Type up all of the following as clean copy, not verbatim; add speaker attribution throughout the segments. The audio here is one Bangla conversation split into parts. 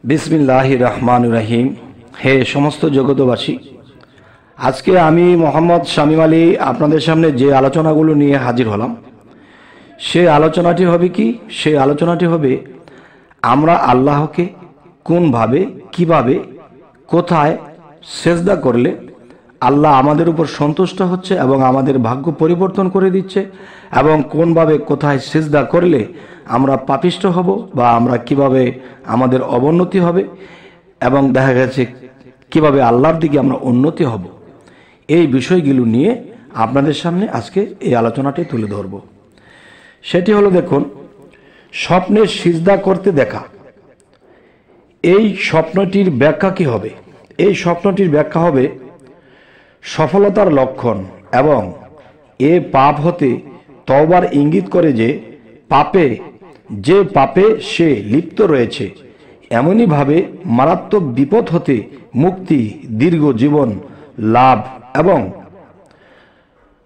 Speaker 1: বিসমিল্লাহির রহমানির রহিম। হে সমস্ত জগতবাসী, আজকে আমি মোহাম্মদ শামীম আলী আপনাদের সামনে যে আলোচনাগুলো নিয়ে হাজির হলাম, সেই আলোচনাটি হবে কি? সেই আলোচনাটি হবে আমরা আল্লাহকে কোনভাবে, কিভাবে, কোথায় সেজদা করলে আল্লাহ আমাদের উপর সন্তুষ্ট হচ্ছে এবং আমাদের ভাগ্য পরিবর্তন করে দিচ্ছে, এবং কোনভাবে কোথায় সেজদা করলে আমরা পাপিষ্ট হব বা আমরা কিভাবে আমাদের অবনতি হবে, এবং দেখা গেছে কিভাবে আল্লাহর দিকে আমরা উন্নতি হব। এই বিষয়গুলো নিয়ে আপনাদের সামনে আজকে এই আলোচনাটি তুলে ধরব। সেটি হলো, দেখুন, স্বপ্নে সিজদা করতে দেখা। এই স্বপ্নটির ব্যাখ্যা কি হবে? এই স্বপ্নটির ব্যাখ্যা হবে সফলতার লক্ষণ এবং এ পাপ হতে তওবার ইঙ্গিত করে যে পাপে সে লিপ্ত রয়েছে, এমনইভাবে মারাত্মক বিপদ হতে মুক্তি, দীর্ঘ জীবন লাভ এবং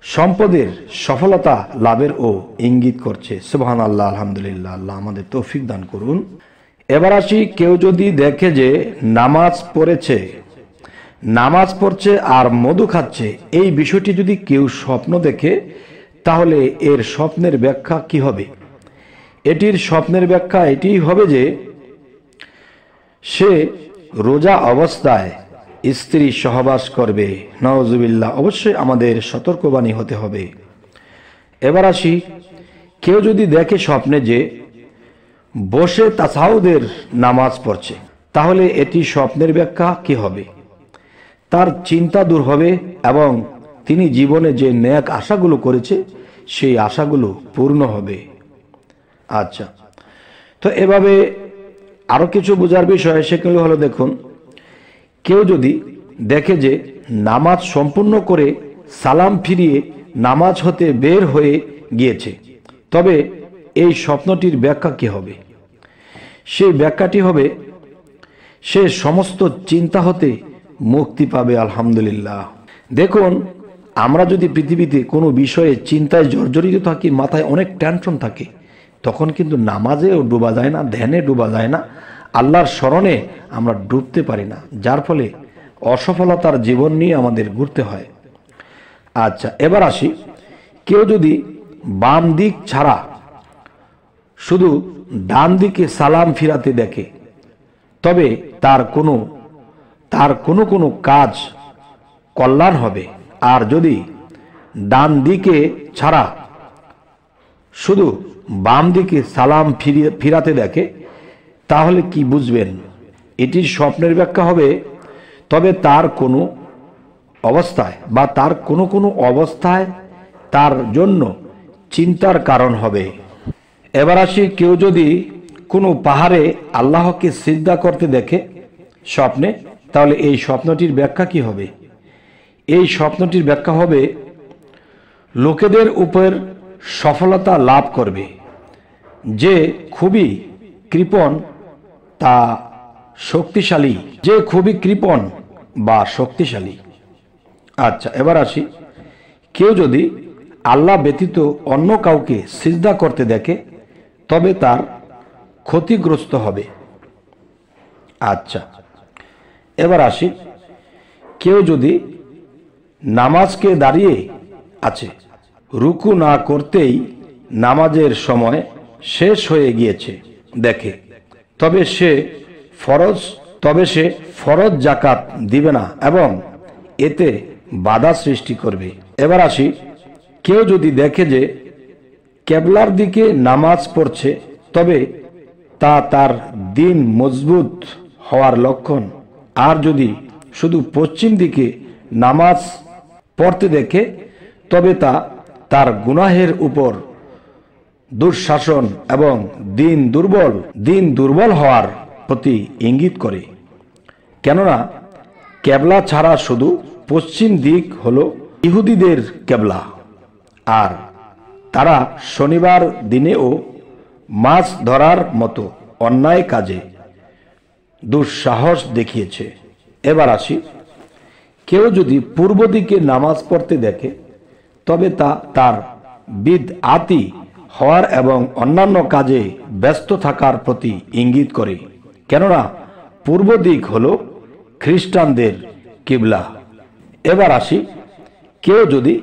Speaker 1: সম্পদের সফলতা লাভের ও ইঙ্গিত করছে। সুবহানাল্লাহ, আলহামদুলিল্লাহ। আল্লাহ আমাদের তৌফিক দান করুন। এবার আসি, কেউ যদি দেখে যে নামাজ পড়ছে আর মধু খাচ্ছে, এই বিষয়টি যদি কেউ স্বপ্ন দেখে, তাহলে এর স্বপ্নের ব্যাখ্যা কি হবে? এটির স্বপ্নের ব্যাখ্যা এটি হবে যে সে রোজা অবস্থায় স্ত্রী সহবাস করবে। নাউজুবিল্লাহ। অবশ্যই আমাদের সতর্কবাণী হতে হবে। এবার আসি, কেউ যদি দেখে স্বপ্নে যে বসে তাসাহুদের নামাজ পড়ছে, তাহলে এটি স্বপ্নের ব্যাখ্যা কি হবে? তার চিন্তা দূর হবে এবং তিনি জীবনে যে নেক আশাগুলো করেছে সেই আশাগুলো পূর্ণ হবে। আচ্ছা, তো এভাবে আরো কিছু বোঝার বিষয় সেগুলো হলো, দেখুন, কেউ যদি দেখে যে নামাজ সম্পূর্ণ করে সালাম ফিরিয়ে নামাজ হতে বের হয়ে গিয়েছে, তবে এই স্বপ্নটির ব্যাখ্যা কি হবে? সেই ব্যাখ্যাটি হবে সে সমস্ত চিন্তা হতে মুক্তি পাবে। আলহামদুলিল্লাহ। দেখুন, আমরা যদি পৃথিবীতে কোনো বিষয়ে চিন্তায় জর্জরিত থাকি, মাথায় অনেক টেনশন থাকে, তখন কিন্তু নামাজেও ডুবা যায় না, ধ্যানে ডুবা যায় না, আল্লাহর স্মরণে আমরা ডুবতে পারি না, যার ফলে অসফলতার জীবন নিয়ে আমাদের ঘুরতে হয়। আচ্ছা, এবার আসি, কেউ যদি বাম দিক ছাড়া শুধু ডান দিকে সালাম ফিরাতে দেখে, তবে তার কোনো কাজ কল্যাণ হবে। আর যদি ডান দিকে ছাড়া শুধু বাম দিকে সালাম ফিরাতে দেখে, তাহলে কি বুঝবেন? এটির স্বপ্নের ব্যাখ্যা হবে, তবে তার কোনো অবস্থায় তার জন্য চিন্তার কারণ হবে। এবার আসি, কেউ যদি কোনো পাহাড়ে আল্লাহকে সিজদা করতে দেখে স্বপ্নে, তাহলে এই স্বপ্নটির ব্যাখ্যা কি হবে? এই স্বপ্নটির ব্যাখ্যা হবে লোকেদের উপর সফলতা লাভ করবে, যে খুবই কৃপণ বা শক্তিশালী। আচ্ছা, এবার আসি, কেউ যদি আল্লাহ ব্যতীত অন্য কাউকে সিজদা করতে দেখে, তবে তার ক্ষতিগ্রস্ত হবে। আচ্ছা, এবার আসি, কেউ যদি নামাজকে দাঁড়িয়ে আছে, রুকু না করতেই নামাজের সময় শেষ হয়ে গিয়েছে দেখে, তবে সে ফরজ জাকাত দিবে না এবং এতে বাধা সৃষ্টি করবে। এবার আসি, কেউ যদি দেখে যে কেবলার দিকে নামাজ পড়ছে, তবে তা তার দিন মজবুত হওয়ার লক্ষণ। আর যদি শুধু পশ্চিম দিকে নামাজ পড়তে দেখে, তবে তা তার গুনাহের উপর দুঃশাসন এবং দিন দুর্বল হওয়ার প্রতি ইঙ্গিত করে। কেননা কেবলা ছাড়া শুধু পশ্চিম দিক হলো ইহুদিদের কেবলা, আর তারা শনিবার দিনেও মাছ ধরার মতো অন্যায় কাজে দুঃসাহস দেখিয়েছে। এবার আসি, কেউ যদি পূর্ব দিকে নামাজ পড়তে দেখে, তবে তা তার বিদআতি হওয়ার এবং অন্যান্য কাজে ব্যস্ত থাকার প্রতি ইঙ্গিত করে। কেননা পূর্ব দিক হলো খ্রিস্টানদের কিবলা। এবার আসি, কেউ যদি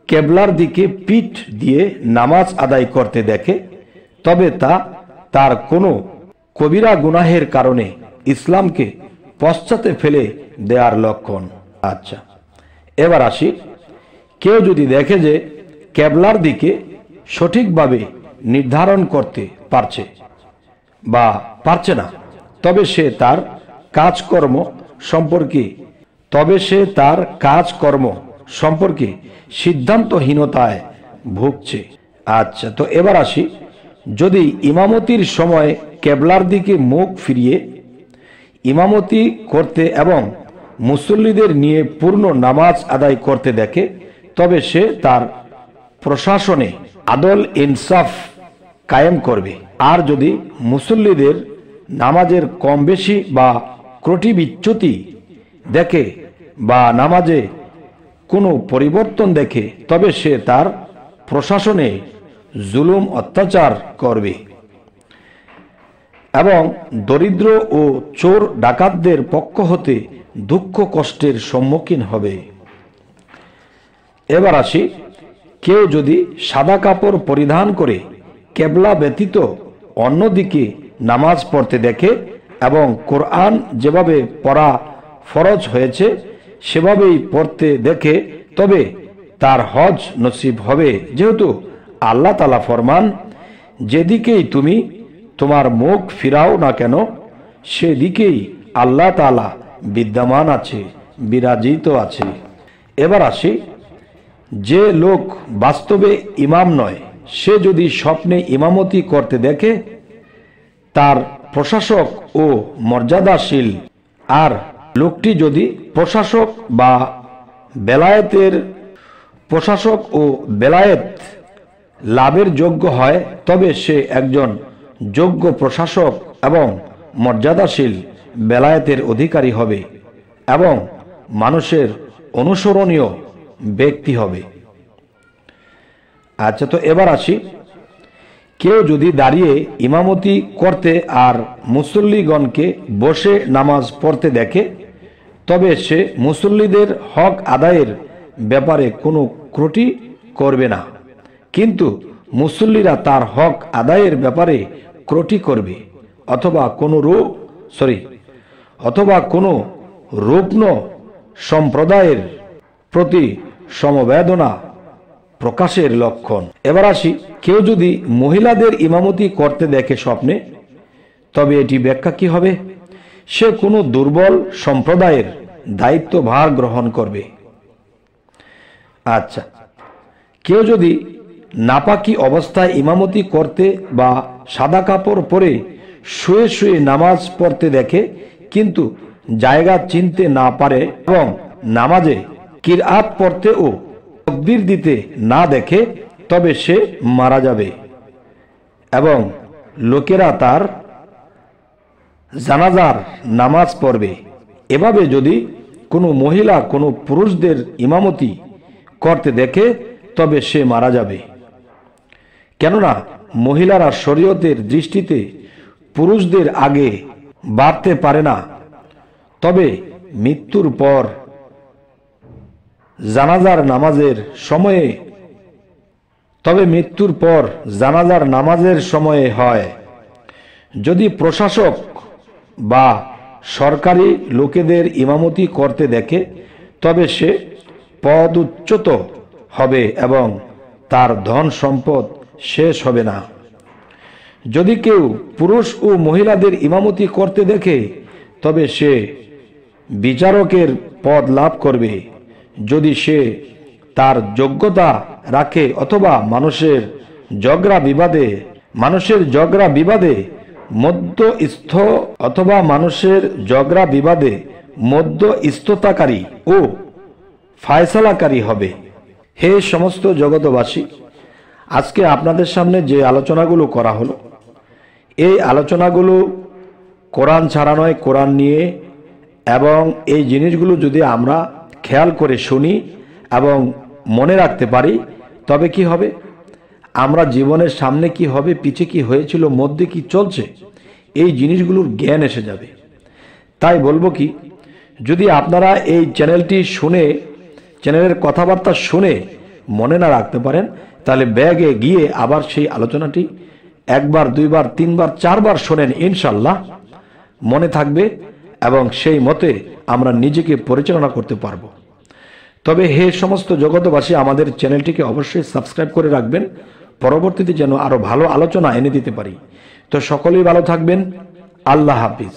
Speaker 1: কেবলার দিকে পিঠ দিয়ে নামাজ আদায় করতে দেখে তবে তা তার কোনো কবিরা গুনাহের কারণে ইসলামকে পশ্চাতে ফেলে দেওয়ার লক্ষণ। আচ্ছা, এবার আসি, কেউ যদি দেখে যে কেবলার দিকে সঠিকভাবে নির্ধারণ করতে পারছে বা পারছে না, তবে সে তার কাজকর্ম সম্পর্কে সিদ্ধান্তহীনতায় ভুগছে। আচ্ছা, তো এবার আসি, যদি ইমামতির সময় কেবলার দিকে মুখ ফিরিয়ে ইমামতি করতে এবং মুসল্লিদের নিয়ে পূর্ণ নামাজ আদায় করতে দেখে তবে সে তার প্রশাসনে আদল ইনসাফ কায়েম করবে। আর যদি মুসল্লিদের নামাজের কম বেশি বা ত্রুটি বিচ্যুতি দেখে বা নামাজে কোনো পরিবর্তন দেখে তবে সে তার প্রশাসনে জুলুম অত্যাচার করবে এবং দরিদ্র ও চোর ডাকাতদের পক্ষ হতে দুঃখ কষ্টের সম্মুখীন হবে। এবার আসি, কেউ যদি সাদা কাপড় পরিধান করে কেবলা ব্যতীত অন্যদিকে নামাজ পড়তে দেখে এবং কোরআন যেভাবে পড়া ফরজ হয়েছে সেভাবেই পড়তে দেখে তবে তার হজ নসিব হবে, যেহেতু আল্লাহ তাআলা ফরমান, যেদিকেই তুমি তোমার মুখ ফিরাও না কেন সেদিকেই আল্লাহ তাআলা বিদ্যমান আছে, বিরাজিত আছে। এবার আসি, যে লোক বাস্তবে ইমাম নয় সে যদি স্বপ্নে ইমামতি করতে দেখে তার প্রশাসক ও মর্যাদাশীল, আর লোকটি যদি প্রশাসক ও বেলায়েত লাভের যোগ্য হয় তবে সে একজন যোগ্য প্রশাসক এবং মর্যাদাশীল বেলায়েতের অধিকারী হবে এবং মানুষের অনুসরণীয় ব্যক্তি হবে। আচ্ছা, তো এবার আসি, কেউ যদি দাঁড়িয়ে ইমামতি করতে আর মুসল্লিগণকে বসে নামাজ পড়তে দেখে তবে সে মুসল্লিদের হক আদায়ের ব্যাপারে কোনো ত্রুটি করবে না, কিন্তু মুসল্লিরা তার হক আদায়ের ব্যাপারে ত্রুটি করবে অথবা কোনো রুগ্ন সম্প্রদায়ের প্রতি সমবেদনা প্রকাশের লক্ষণ। এবার আসি, কেউ যদি মহিলাদের ইমামতি করতে দেখে স্বপ্নে তবে এটি ব্যাখ্যা কি হবে? সে কোনো দুর্বল সম্প্রদায়ের দায়িত্বভার গ্রহণ করবে। আচ্ছা, কেউ যদি নাপাকি অবস্থায় ইমামতি করতে বা সাদা কাপড় পরে শুয়ে শুয়ে নামাজ পড়তে দেখে কিন্তু জায়গা চিনতে না পারে এবং নামাজে কিরআত পড়তে ও তাকবীর দিতে না দেখে তবে সে মারা যাবে এবং লোকেরা তার জানাজার নামাজ পড়বে। এভাবে যদি কোনো মহিলা কোনো পুরুষদের ইমামতি করতে দেখে তবে সে মারা যাবে, কেননা মহিলারা শরীয়তের দৃষ্টিতে পুরুষদের আগে বাড়তে পারে না। তবে মৃত্যুর পর জানাজার নামাজের সময়ে হয়। যদি প্রশাসক বা সরকারি লোকেদের ইমামতি করতে দেখে তবে সে পদচ্যুত হবে এবং তার ধন সম্পদ শেষ হবে না। যদি কেউ পুরুষ ও মহিলাদের ইমামতি করতে দেখে তবে সে বিচারকের পদ লাভ করবে যদি সে তার যোগ্যতা রাখে অথবা মানুষের ঝগড়া বিবাদে মধ্যস্থতাকারী ও ফায়সালাকারী হবে। হে সমস্ত জগতবাসী, আজকে আপনাদের সামনে যে আলোচনাগুলো করা হলো এই আলোচনাগুলো কোরআন ছাড়া নয়, কোরআন নিয়ে, এবং এই জিনিসগুলো যদি আমরা খেয়াল করে শুনি এবং মনে রাখতে পারি তবে কি হবে, আমরা জীবনের সামনে কি হবে, পিছে কি হয়েছিল, মধ্যে কি চলছে, এই জিনিসগুলোর জ্ঞান এসে যাবে। তাই বলবো কি, যদি আপনারা এই চ্যানেলটি শুনে, চ্যানেলের কথাবার্তা শুনে মনে না রাখতে পারেন, তাহলে ব্যাগে গিয়ে আবার সেই আলোচনাটি একবার, দুইবার, তিনবার, চারবার শোনেন, ইনশাল্লাহ মনে থাকবে এবং সেই মতে আমরা নিজেকে পরিচালনা করতে পারবো। তবে হে সমস্ত জগতবাসী, আমাদের চ্যানেলটিকে অবশ্যই সাবস্ক্রাইব করে রাখবেন, পরবর্তীতে যেন আরো ভালো আলোচনা এনে দিতে পারি। তো সকলেই ভালো থাকবেন। আল্লাহ হাফিজ।